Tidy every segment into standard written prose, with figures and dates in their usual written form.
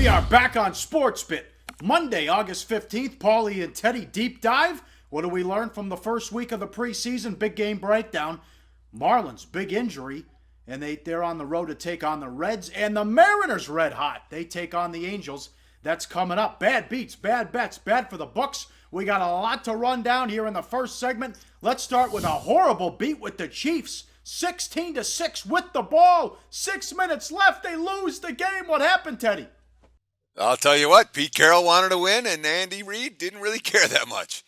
We are back on SportsBit. Monday, August 15th, Pauly and Teddy deep dive. What do we learn from the first week of the preseason? Big game breakdown. Marlins, big injury, and they're on the road to take on the Reds, and the Mariners red hot. They take on the Angels. That's coming up. Bad beats, bad bets, bad for the books. We got a lot to run down here in the first segment. Let's start with a horrible beat with the Chiefs. 16-6 with the ball. 6 minutes left. They lose the game. What happened, Teddy? I'll tell you what, Pete Carroll wanted to win, and Andy Reid didn't really care that much.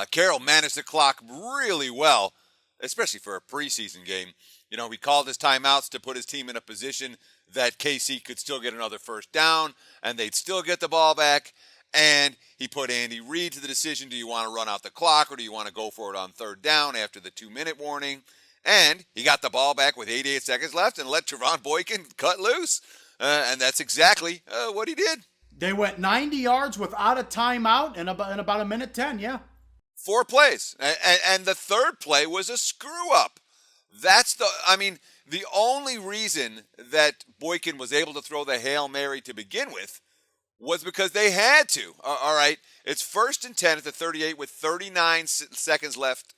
Carroll managed the clock really well, especially for a preseason game. You know, he called his timeouts to put his team in a position that KC could still get another first down, and they'd still get the ball back. And he put Andy Reid to the decision, do you want to run out the clock or do you want to go for it on third down after the 2-minute warning? And he got the ball back with 88 seconds left and let Trevon Boykin cut loose. And that's exactly what he did. They went 90 yards without a timeout in about a minute 10, yeah. 4 plays. And the third play was a screw-up. The only reason that Boykin was able to throw the Hail Mary to begin with was because they had to. All right, it's 1st and 10 at the 38 with 39 seconds left,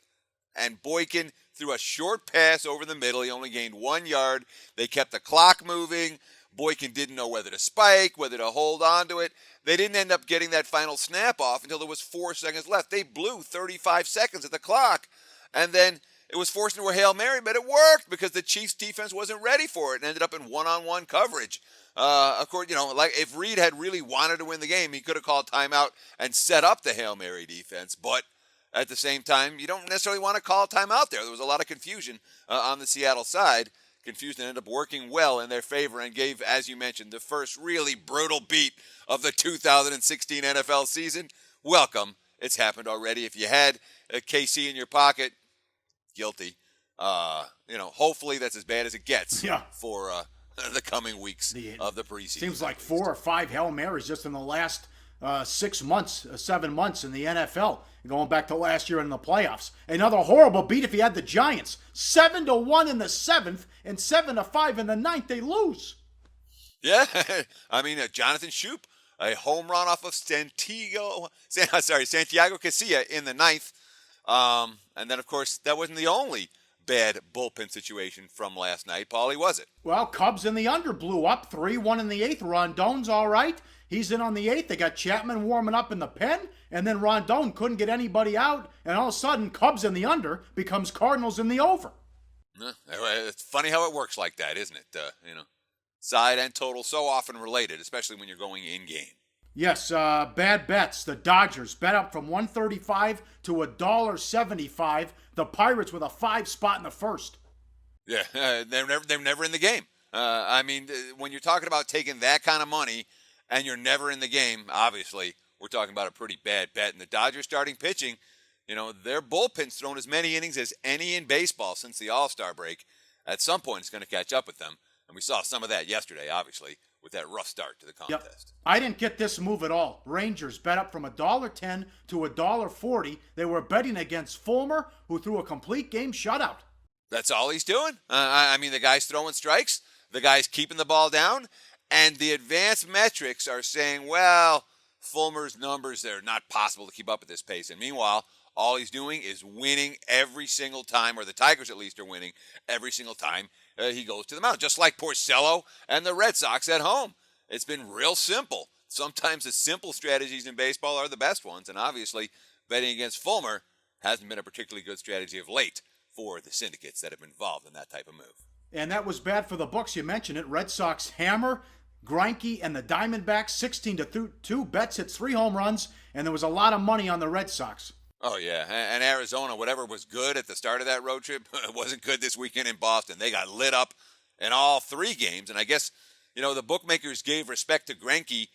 and Boykin threw a short pass over the middle. He only gained 1 yard. They kept the clock moving. Boykin didn't know whether to spike, whether to hold on to it. They didn't end up getting that final snap off until there was 4 seconds left. They blew 35 seconds at the clock, and then it was forced into a Hail Mary, but it worked because the Chiefs' defense wasn't ready for it and ended up in one-on-one coverage. Of course, like if Reid had really wanted to win the game, he could have called timeout and set up the Hail Mary defense. But at the same time, you don't necessarily want to call a timeout there. There was a lot of confusion on the Seattle side. Confusion ended up working well in their favor and gave, as you mentioned, the first really brutal beat of the 2016 NFL season. Welcome. It's happened already. If you had a KC in your pocket, guilty. Hopefully that's as bad as it gets for the coming weeks of the preseason. Seems like 4 or 5 Hail Marys just in the last 7 months in the NFL, going back to last year in the playoffs. Another horrible beat if you had the Giants. 7-1 in the 7th and 7-5 in the 9th. They lose. Yeah, Jonathan Shoup, a home run off of Santiago Casilla in the 9th. And then, of course, that wasn't the only bad bullpen situation from last night. Pauly, was it? Well, Cubs in the under blew up 3-1 in the 8th. Rondon's all right. He's in on the 8th. They got Chapman warming up in the pen, and then Rondon couldn't get anybody out, and all of a sudden, Cubs in the under becomes Cardinals in the over. It's funny how it works like that, isn't it? Side and total so often related, especially when you're going in-game. Yes, bad bets. The Dodgers bet up from $1.35 to $1.75. The Pirates with a 5 spot in the first. Yeah, they're never in the game. When you're talking about taking that kind of money and you're never in the game, obviously we're talking about a pretty bad bet. And the Dodgers starting pitching, their bullpen's thrown as many innings as any in baseball since the All-Star break. At some point, it's going to catch up with them. And we saw some of that yesterday, obviously, with that rough start to the contest. Yep. I didn't get this move at all. Rangers bet up from $1.10 to $1.40. They were betting against Fulmer, who threw a complete game shutout. That's all he's doing. The guy's throwing strikes. The guy's keeping the ball down. And the advanced metrics are saying, well, Fulmer's numbers, they're not possible to keep up at this pace. And meanwhile, all he's doing is winning every single time, or the Tigers at least are winning every single time he goes to the mound, just like Porcello and the Red Sox at home. It's been real simple. Sometimes the simple strategies in baseball are the best ones, and obviously betting against Fulmer hasn't been a particularly good strategy of late for the syndicates that have been involved in that type of move. And that was bad for the books. You mentioned it. Red Sox hammer Greinke and the Diamondbacks 16-2. Betts hits 3 home runs, and there was a lot of money on the Red Sox. Oh, yeah. And Arizona, whatever was good at the start of that road trip, wasn't good this weekend in Boston. They got lit up in all 3 games. And I guess, the bookmakers gave respect to Greinke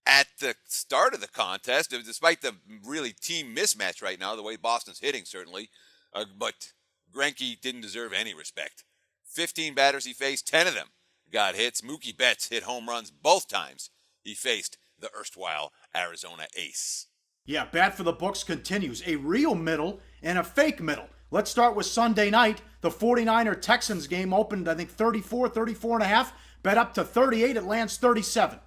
at the start of the contest, despite the really team mismatch right now, the way Boston's hitting, certainly. But Greinke didn't deserve any respect. 15 batters he faced, 10 of them got hits. Mookie Betts hit home runs both times he faced the erstwhile Arizona ace. Yeah, bad for the books continues. A real middle and a fake middle. Let's start with Sunday night. The 49er-Texans game opened, I think, 34 and a half. Bet up to 38. It lands 37.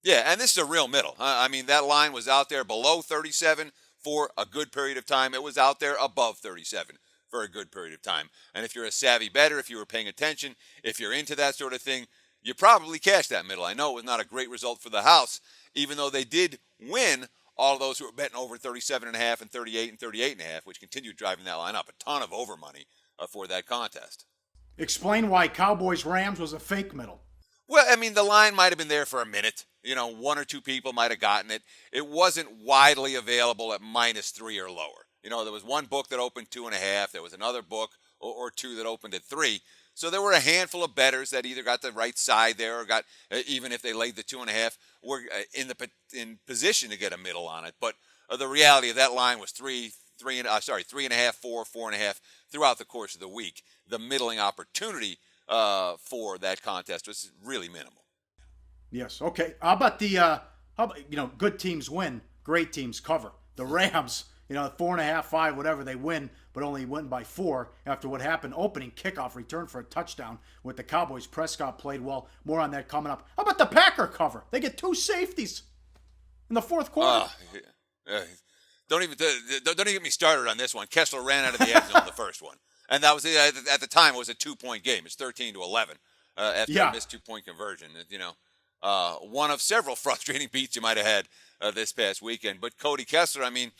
Yeah, and this is a real middle. I mean, that line was out there below 37 for a good period of time. It was out there above 37 for a good period of time. And if you're a savvy bettor, if you were paying attention, if you're into that sort of thing, you probably cashed that middle. I know it was not a great result for the house, even though they did win all those who were betting over 37.5 and 38 and 38.5, which continued driving that line up. A ton of over money for that contest. Explain why Cowboys-Rams was a fake middle. Well, I mean, the line might have been there for a minute. One or two people might have gotten it. It wasn't widely available at -3 or lower. There was one book that opened 2.5. There was another book or two that opened at 3. So there were a handful of bettors that either got the right side there or got, even if they laid the 2.5, were in position to get a middle on it. But the reality of that line was 3.5, 4, 4.5 throughout the course of the week. The middling opportunity for that contest was really minimal. Yes. Okay. How about good teams win, great teams cover. The Rams, 4.5, 5, whatever, they win, but only win by 4 after what happened. Opening kickoff return for a touchdown with the Cowboys. Prescott played well. More on that coming up. How about the Packer cover? They get 2 safeties in the fourth quarter. Don't even get me started on this one. Kessler ran out of the end zone the first one, and that was at the time it was a 2-point game. It's 13-11 after a missed 2-point conversion. One of several frustrating beats you might have had this past weekend. But Cody Kessler, I mean,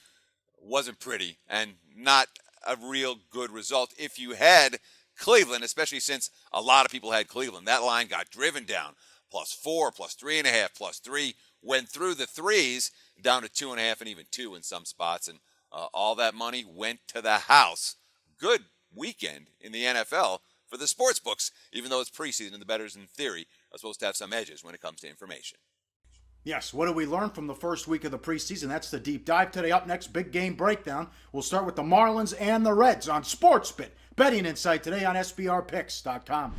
wasn't pretty and not a real good result. If you had Cleveland, especially since a lot of people had Cleveland, that line got driven down. +4, +3.5, +3, went through the 3s, down to 2.5 and even 2 in some spots. And all that money went to the house. Good weekend in the NFL for the sports books, even though it's preseason and the bettors in theory are supposed to have some edges when it comes to information. Yes, what did we learn from the first week of the preseason? That's the deep dive today. Up next, big game breakdown. We'll start with the Marlins and the Reds on SportsBit. Betting insight today on SBRpicks.com.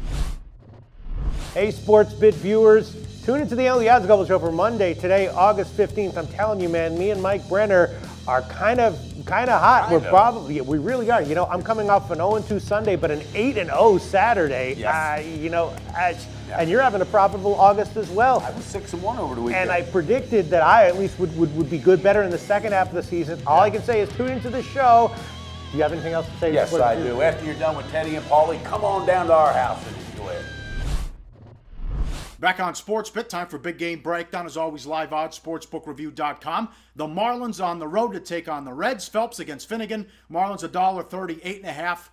Hey, SportsBit viewers. Tune into the Only Odds Global Show for Monday, today, August 15th. I'm telling you, man, me and Mike Brenner are kind of hot. We really are. I'm coming off an 0-2 Sunday, but an 8-0 Saturday. Yes. And you're having a profitable August as well. I was 6-1 over the weekend. And I predicted that I at least would be good, better in the second half of the season. All I can say is tune into the show. Do you have anything else to say? Yes, I do. After you're done with Teddy and Pauly, come on down to our house and enjoy it. Back on SportsBit, time for big game breakdown. As always, live odds, sportsbookreview.com. The Marlins on the road to take on the Reds. Phelps against Finnegan. Marlins $1.30, 8.5,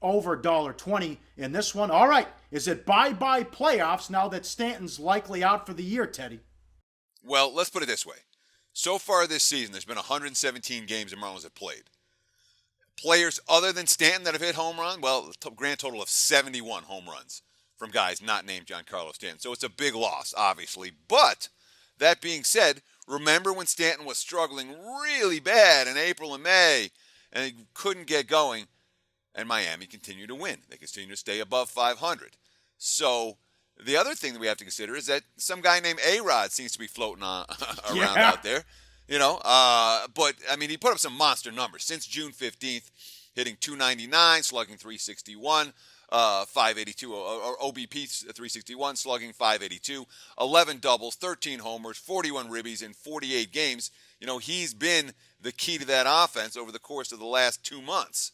over $1.20 in this one. All right, is it bye-bye playoffs now that Stanton's likely out for the year, Teddy? Well, let's put it this way. So far this season, there's been 117 games the Marlins have played. Players other than Stanton that have hit home run, well, a grand total of 71 home runs from guys not named Giancarlo Stanton. So it's a big loss, obviously. But that being said, remember when Stanton was struggling really bad in April and May and he couldn't get going, and Miami continued to win. They continue to stay above 500. So the other thing that we have to consider is that some guy named A-Rod seems to be floating around out there. But, I mean, he put up some monster numbers. Since June 15th, hitting .299, slugging .361. 582, or OBP 361, slugging .582, 11 doubles, 13 homers, 41 ribbies in 48 games. He's been the key to that offense over the course of the last 2 months.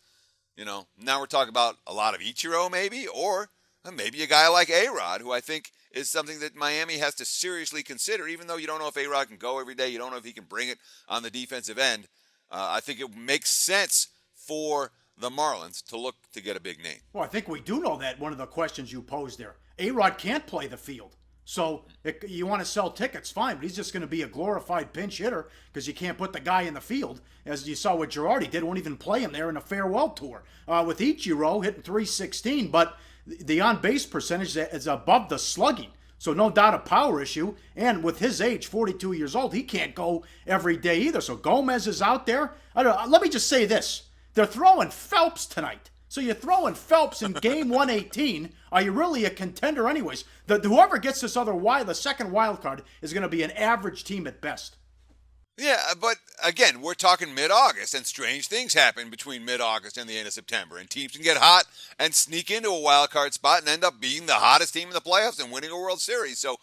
Now we're talking about a lot of Ichiro maybe, or maybe a guy like A-Rod, who I think is something that Miami has to seriously consider, even though you don't know if A-Rod can go every day, you don't know if he can bring it on the defensive end. I think it makes sense for the Marlins to look to get a big name. Well, I think we do know that, one of the questions you posed there. A-Rod can't play the field. So you want to sell tickets, fine, but he's just going to be a glorified pinch hitter because you can't put the guy in the field. As you saw what Girardi did, won't even play him there in a farewell tour. With Ichiro hitting .316, but the on-base percentage is above the slugging. So no doubt a power issue. And with his age, 42 years old, he can't go every day either. So Gomez is out there. I don't know, let me just say this. They're throwing Phelps tonight. So you're throwing Phelps in game 118. Are you really a contender anyways? Whoever gets this the second wild card is going to be an average team at best. Yeah, but again, we're talking mid-August, and strange things happen between mid-August and the end of September. And teams can get hot and sneak into a wild card spot and end up being the hottest team in the playoffs and winning a World Series. So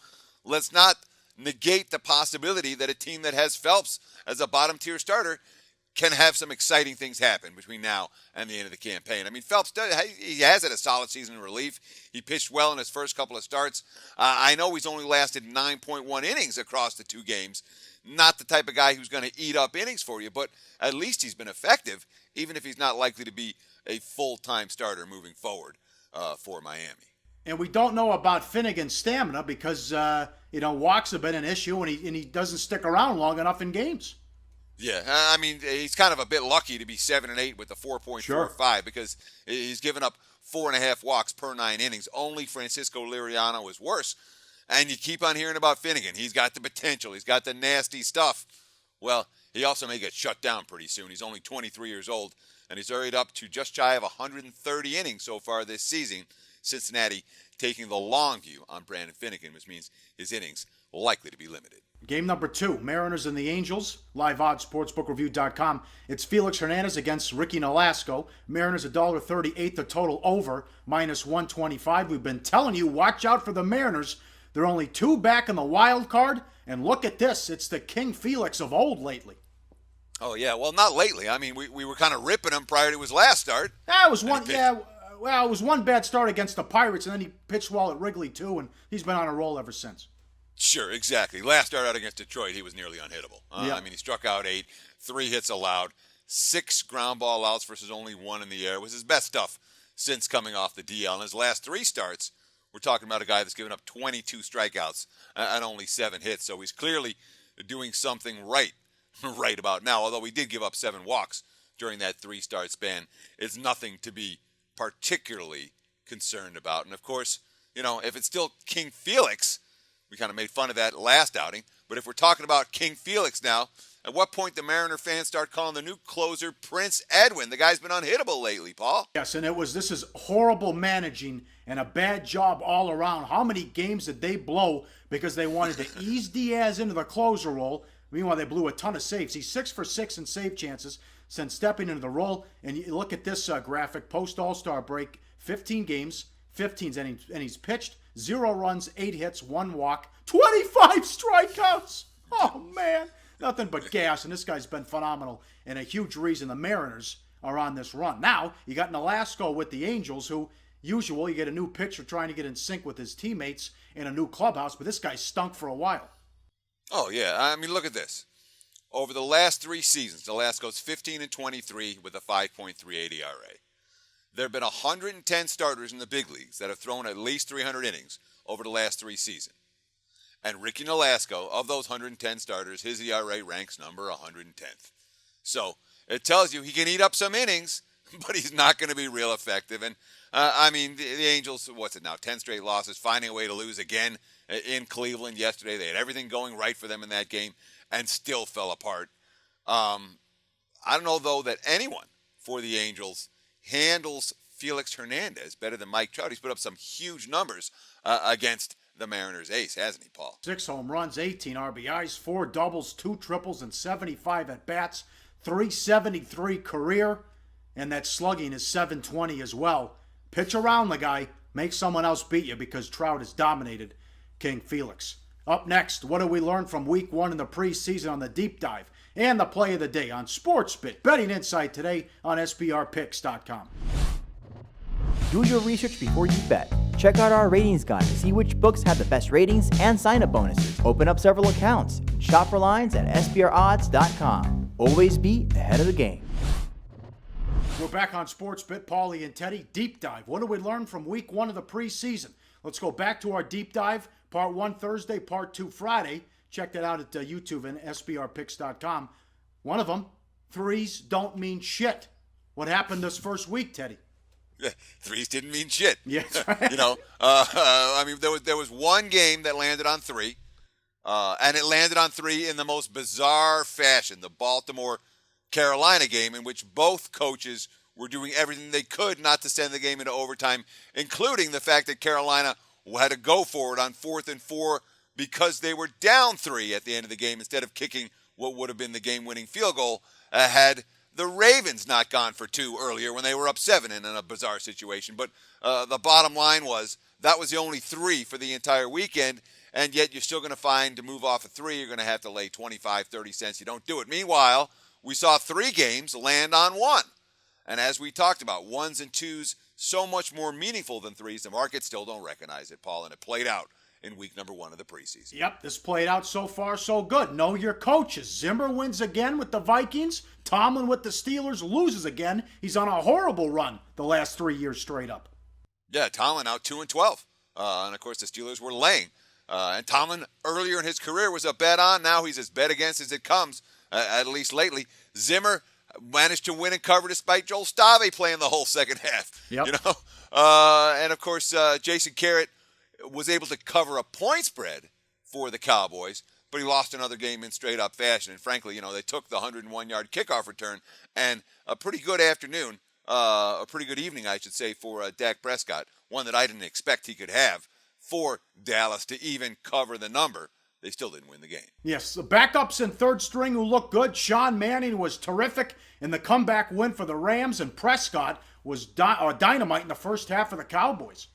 let's not negate the possibility that a team that has Phelps as a bottom-tier starter can have some exciting things happen between now and the end of the campaign. I mean, Phelps he has had a solid season in relief. He pitched well in his first couple of starts. I know he's only lasted 9.1 innings across the 2 games. Not the type of guy who's going to eat up innings for you, but at least he's been effective, even if he's not likely to be a full-time starter moving forward for Miami. And we don't know about Finnegan's stamina because, walks have been an issue, and he doesn't stick around long enough in games. Yeah, I mean, he's kind of a bit lucky to be 7-8 with a 4.45 because he's given up 4.5 walks per 9 innings. Only Francisco Liriano is worse. And you keep on hearing about Finnegan. He's got the potential. He's got the nasty stuff. Well, he also may get shut down pretty soon. He's only 23 years old, and he's already up to just shy of 130 innings so far this season. Cincinnati taking the long view on Brandon Finnegan, which means his innings likely to be limited. Game number 2, Mariners and the Angels, liveoddssportsbookreview.com. It's Felix Hernandez against Ricky Nolasco. Mariners $1.38, the total over, -125. We've been telling you, watch out for the Mariners. They're only 2 back in the wild card, and look at this. It's the King Felix of old lately. Oh, yeah, well, not lately. I mean, we were kind of ripping him prior to his last start. It was one bad start against the Pirates, and then he pitched well at Wrigley, too, and he's been on a roll ever since. Sure, exactly. Last start out against Detroit, he was nearly unhittable. Yeah. I mean, he struck out 8, 3 hits allowed, 6 ground ball outs versus only 1 in the air. It was his best stuff since coming off the DL. In his last 3 starts, we're talking about a guy that's given up 22 strikeouts and only 7 hits. So he's clearly doing something right about now. Although he did give up 7 walks during that 3-start span. It's nothing to be particularly concerned about. And, of course, if it's still King Felix, we kind of made fun of that last outing. But if we're talking about King Felix now, at what point do Mariner fans start calling the new closer Prince Edwin? The guy's been unhittable lately, Paul. Yes, and this is horrible managing and a bad job all around. How many games did they blow because they wanted to ease Diaz into the closer role? Meanwhile, they blew a ton of saves. He's 6 for 6 in save chances since stepping into the role. And you look at this graphic, post All-Star break, 15 games, 15 innings, and he's pitched 0 runs, 8 hits, 1 walk, 25 strikeouts. Oh, man. Nothing but gas, and this guy's been phenomenal and a huge reason the Mariners are on this run. Now, you got Nolasco with the Angels, who, usual, you get a new pitcher trying to get in sync with his teammates in a new clubhouse, but this guy stunk for a while. Oh, yeah. I mean, look at this. Over the last 3 seasons, Nolasco's 15-23 with a 5.38 ERA. There have been 110 starters in the big leagues that have thrown at least 300 innings over the last 3 seasons. And Ricky Nolasco, of those 110 starters, his ERA ranks number 110th. So it tells you he can eat up some innings, but he's not going to be real effective. And, the Angels, 10 straight losses, finding a way to lose again in Cleveland yesterday. They had everything going right for them in that game and still fell apart. I don't know, though, that anyone for the Angels handles Felix Hernandez better than Mike Trout. He's put up some huge numbers against the Mariners ace, hasn't he, Paul? 6 home runs, 18 RBIs, 4 doubles, 2 triples, and 75 at-bats, 373 career, and that slugging is 720 as well. Pitch around the guy, make someone else beat you because Trout has dominated King Felix. Up next, what do we learn from Week 1 in the preseason on the Deep Dive and the Play of the Day on SportsBit. Betting Insight today on SBRPicks.com. Do your research before you bet. Check out our ratings guide to see which books have the best ratings and sign-up bonuses. Open up several accounts. Shop for lines at SBRodds.com. Always be ahead of the game. We're back on SportsBit. Pauly and Teddy, Deep Dive. What do we learn from Week 1 of the preseason? Let's go back to our Deep Dive. Part 1 Thursday, Part 2 Friday. Check that out at YouTube and SBRPicks.com. One of them, threes don't mean shit. What happened this first week, Teddy? Threes didn't mean shit. Yeah, that's right. There was one game that landed on 3, and it landed on 3 in the most bizarre fashion. The Baltimore-Carolina game, in which both coaches were doing everything they could not to send the game into overtime, including the fact that Carolina had to go for it on 4th and 4 because they were down 3 at the end of the game instead of kicking what would have been the game-winning field goal had the Ravens not gone for 2 earlier when they were up 7 in a bizarre situation. But the bottom line was that was the only 3 for the entire weekend, and yet you're still going to find to move off a 3, you're going to have to lay 25, 30 cents. You don't do it. Meanwhile, we saw 3 games land on 1. And as we talked about, 1s and 2s so much more meaningful than 3s. The market still don't recognize it, Paul, and it played out in week number 1 of the preseason. Yep, this played out so far so good. Know your coaches. Zimmer wins again with the Vikings. Tomlin with the Steelers loses again. He's on a horrible run the last 3 years straight up. Yeah, Tomlin out 2-12. And, of course, the Steelers were laying. And Tomlin, earlier in his career, was a bet on. Now he's as bet against as it comes, at least lately. Zimmer managed to win and cover despite Joel Stave playing the whole second half. Yep. You know? And, of course, Jason Garrett was able to cover a point spread for the Cowboys, but he lost another game in straight-up fashion. And, frankly, they took the 101-yard kickoff return and a pretty good afternoon, a pretty good evening, I should say, for Dak Prescott, one that I didn't expect he could have for Dallas to even cover the number. They still didn't win the game. Yes, the backups in third string who looked good. Sean Mannion was terrific in the comeback win for the Rams, and Prescott was dynamite in the first half for the Cowboys.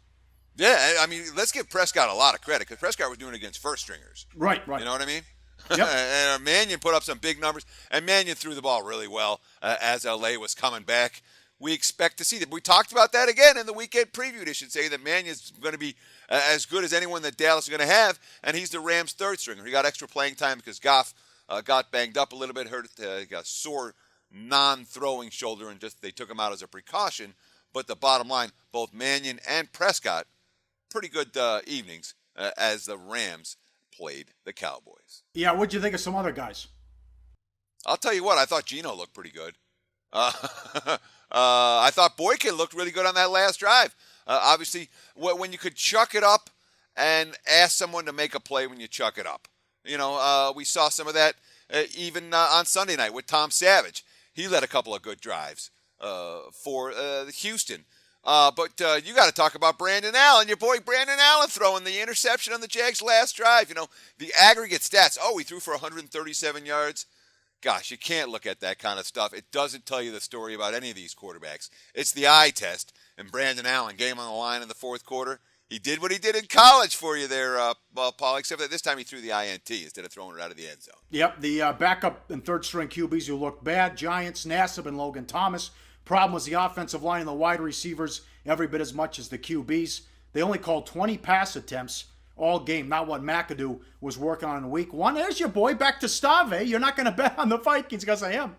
Yeah, I mean, let's give Prescott a lot of credit because Prescott was doing it against first stringers. Right. You know what I mean? Yep. And Mannion put up some big numbers, and Mannion threw the ball really well as LA was coming back. We expect to see that. We talked about that again in the weekend preview. They should say that Mannion's going to be as good as anyone that Dallas is going to have, and he's the Rams' third stringer. He got extra playing time because Goff got banged up a little bit, hurt, got a sore non-throwing shoulder, and just they took him out as a precaution. But the bottom line, both Mannion and Prescott, pretty good evenings as the Rams played the Cowboys. Yeah, what'd you think of some other guys? I'll tell you what, I thought Geno looked pretty good. I thought Boykin looked really good on that last drive. Obviously, when you could chuck it up and ask someone to make a play when you chuck it up. We saw some of that even on Sunday night with Tom Savage. He led a couple of good drives for Houston. But you got to talk about Brandon Allen, your boy Brandon Allen throwing the interception on the Jags' last drive. The aggregate stats. Oh, he threw for 137 yards. Gosh, you can't look at that kind of stuff. It doesn't tell you the story about any of these quarterbacks. It's the eye test. And Brandon Allen, game on the line in the fourth quarter, he did what he did in college for you there, Paul, except that this time he threw the INT instead of throwing it out of the end zone. Yep, the backup and third-string QBs who looked bad, Giants, Nassib, and Logan Thomas. Problem was the offensive line and the wide receivers every bit as much as the QBs. They only called 20 pass attempts all game, not what McAdoo was working on in week 1. There's your boy back to Stave. You're not going to bet on the Vikings because I am.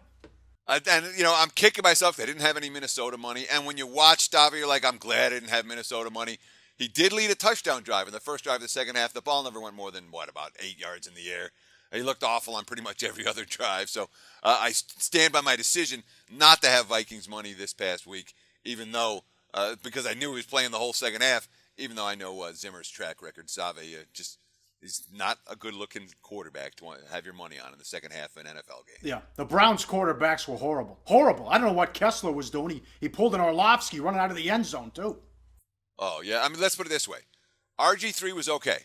I'm kicking myself. They didn't have any Minnesota money. And when you watch Stave, you're like, I'm glad I didn't have Minnesota money. He did lead a touchdown drive in the first drive of the second half. The ball never went more than, about 8 yards in the air. He looked awful on pretty much every other drive. So I stand by my decision not to have Vikings money this past week, even though, because I knew he was playing the whole second half, even though I know Zimmer's track record. Stave he's not a good-looking quarterback to have your money on in the second half of an NFL game. Yeah, the Browns quarterbacks were horrible. Horrible. I don't know what Kessler was doing. He pulled an Orlovsky running out of the end zone, too. Oh, yeah. I mean, let's put it this way. RG3 was okay.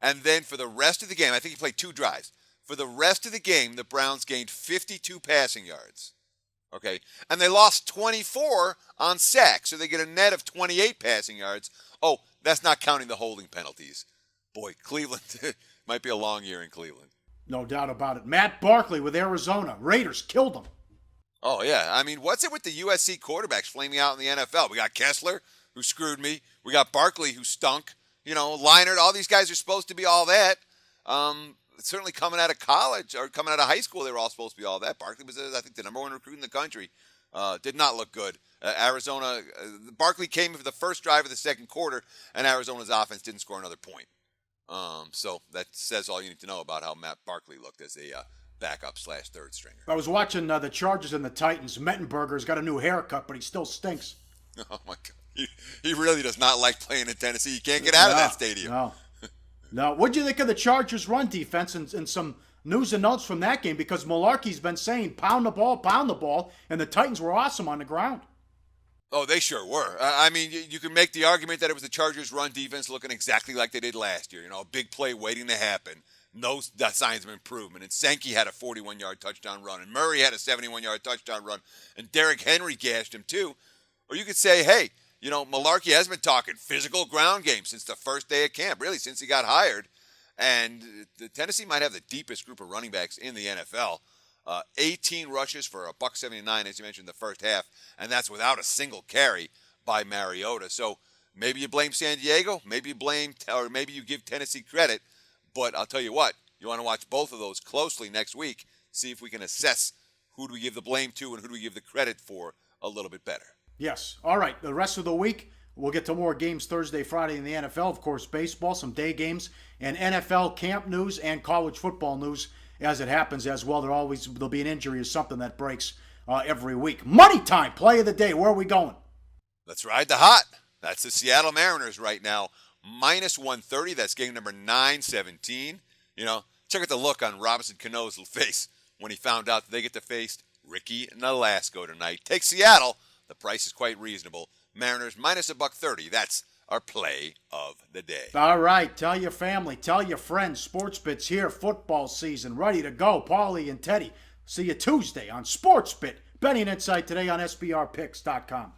And then for the rest of the game, I think he played 2 drives. For the rest of the game, the Browns gained 52 passing yards. Okay? And they lost 24 on sacks, so they get a net of 28 passing yards. Oh, that's not counting the holding penalties. Boy, Cleveland might be a long year in Cleveland. No doubt about it. Matt Barkley with Arizona. Raiders killed him. Oh, yeah. I mean, what's it with the USC quarterbacks flaming out in the NFL? We got Kessler, who screwed me. We got Barkley, who stunk. Leinart, all these guys are supposed to be all that. Certainly coming out of college or coming out of high school, they were all supposed to be all that. Barkley was, I think, the number 1 recruit in the country. Did not look good. Arizona, Barkley came for the first drive of the second quarter, and Arizona's offense didn't score another point. So that says all you need to know about how Matt Barkley looked as a backup/third stringer. I was watching the Chargers and the Titans. Mettenberger's got a new haircut, but he still stinks. Oh, my God. He really does not like playing in Tennessee. You can't get out of that stadium. No. What'd you think of the Chargers' run defense and some news and notes from that game? Because Mularkey's been saying, pound the ball, and the Titans were awesome on the ground. Oh, they sure were. I mean, you can make the argument that it was the Chargers' run defense looking exactly like they did last year. A big play waiting to happen. No signs of improvement. And Sankey had a 41-yard touchdown run. And Murray had a 71-yard touchdown run. And Derrick Henry gashed him, too. Or you could say, hey, Malarkey has been talking physical ground game since the first day of camp, really since he got hired. And Tennessee might have the deepest group of running backs in the NFL. 18 rushes for $179, as you mentioned, in the first half, and that's without a single carry by Mariota. So maybe you blame San Diego, maybe you give Tennessee credit, but I'll tell you what, you want to watch both of those closely next week, see if we can assess who do we give the blame to and who do we give the credit for a little bit better. Yes. All right. The rest of the week, we'll get to more games Thursday, Friday in the NFL. Of course, baseball, some day games, and NFL camp news and college football news as it happens as well. There'll be an injury or something that breaks every week. Money time, play of the day. Where are we going? Let's ride the hot. That's the Seattle Mariners right now. Minus 130. That's game number 917. Check out the look on Robinson Cano's face when he found out that they get to face Ricky Nolasco tonight. Take Seattle. The price is quite reasonable. Mariners minus $130. That's our play of the day. All right. Tell your family. Tell your friends. SportsBit's here. Football season. Ready to go. Pauly and Teddy. See you Tuesday on SportsBit. Betting Insight today on SBRPicks.com.